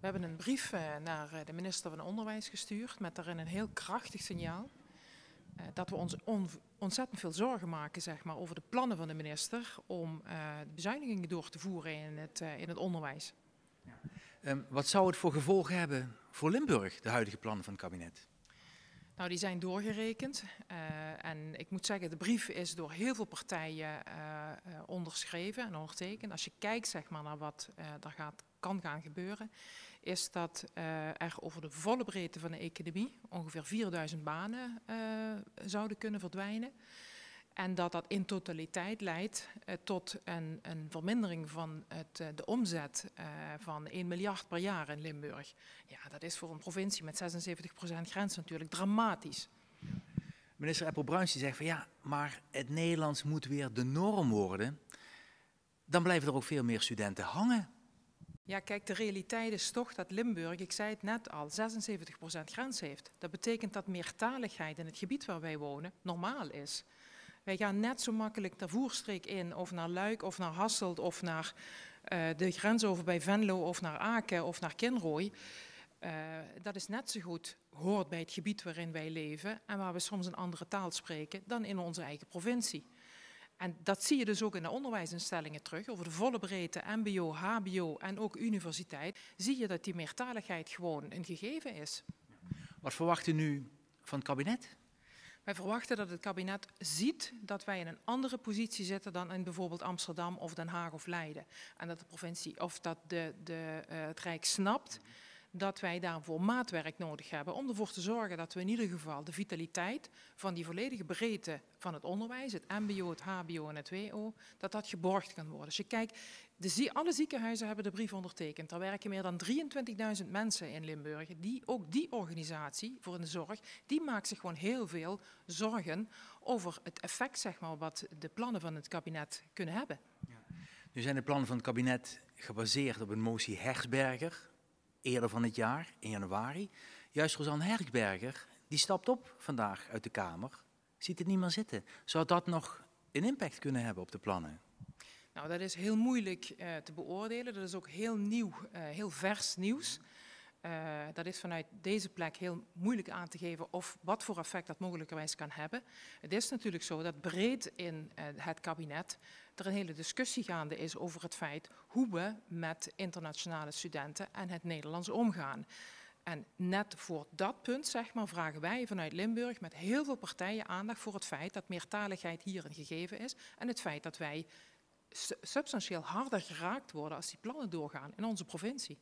We hebben een brief naar de minister van Onderwijs gestuurd met daarin een heel krachtig signaal. Dat we ons ontzettend veel zorgen maken, zeg maar, over de plannen van de minister om de bezuinigingen door te voeren in het onderwijs. Wat zou het voor gevolgen hebben voor Limburg, de huidige plannen van het kabinet? Nou, die zijn doorgerekend en ik moet zeggen, de brief is door heel veel partijen onderschreven en ondertekend. Als je kijkt, zeg maar, naar wat er kan gaan gebeuren, is dat er over de volle breedte van de economie ongeveer 4000 banen zouden kunnen verdwijnen. En dat dat in totaliteit leidt tot een vermindering van de omzet van 1 miljard per jaar in Limburg. Ja, dat is voor een provincie met 76% grens natuurlijk dramatisch. Minister Appel-Bruins zegt van ja, maar het Nederlands moet weer de norm worden. Dan blijven er ook veel meer studenten hangen. Ja, kijk, de realiteit is toch dat Limburg, ik zei het net al, 76% grens heeft. Dat betekent dat meertaligheid in het gebied waar wij wonen normaal is. Wij gaan net zo makkelijk de Voerstreek in, of naar Luik, of naar Hasselt, of naar de grens over bij Venlo, of naar Aken, of naar Kinrooi. Dat is net zo goed hoort bij het gebied waarin wij leven en waar we soms een andere taal spreken dan in onze eigen provincie. En dat zie je dus ook in de onderwijsinstellingen terug. Over de volle breedte, mbo, hbo en ook universiteit, zie je dat die meertaligheid gewoon een gegeven is. Wat verwacht u nu van het kabinet? Wij verwachten dat het kabinet ziet dat wij in een andere positie zitten dan in bijvoorbeeld Amsterdam of Den Haag of Leiden. En dat de provincie of dat het Rijk snapt dat wij daarvoor maatwerk nodig hebben om ervoor te zorgen dat we in ieder geval de vitaliteit van die volledige breedte van het onderwijs, het mbo, het hbo en het wo, dat dat geborgd kan worden. Als je kijkt, alle ziekenhuizen hebben de brief ondertekend. Er werken meer dan 23.000 mensen in Limburg. Ook die organisatie voor in de zorg, die maakt zich gewoon heel veel zorgen over het effect, zeg maar, wat de plannen van het kabinet kunnen hebben. Ja. Nu zijn de plannen van het kabinet gebaseerd op een motie Hertzberger, eerder van het jaar, in januari. Juist Rosanne Hertzberger, die stapt op vandaag uit de Kamer, ziet het niet meer zitten. Zou dat nog een impact kunnen hebben op de plannen? Nou, dat is heel moeilijk te beoordelen. Dat is ook heel nieuw, heel vers nieuws. Dat is vanuit deze plek heel moeilijk aan te geven of wat voor effect dat mogelijkerwijs kan hebben. Het is natuurlijk zo dat breed in het kabinet er een hele discussie gaande is over het feit hoe we met internationale studenten en het Nederlands omgaan. En net voor dat punt, zeg maar, vragen wij vanuit Limburg met heel veel partijen aandacht voor het feit dat meertaligheid hier een gegeven is en het feit dat wij substantieel harder geraakt worden als die plannen doorgaan in onze provincie.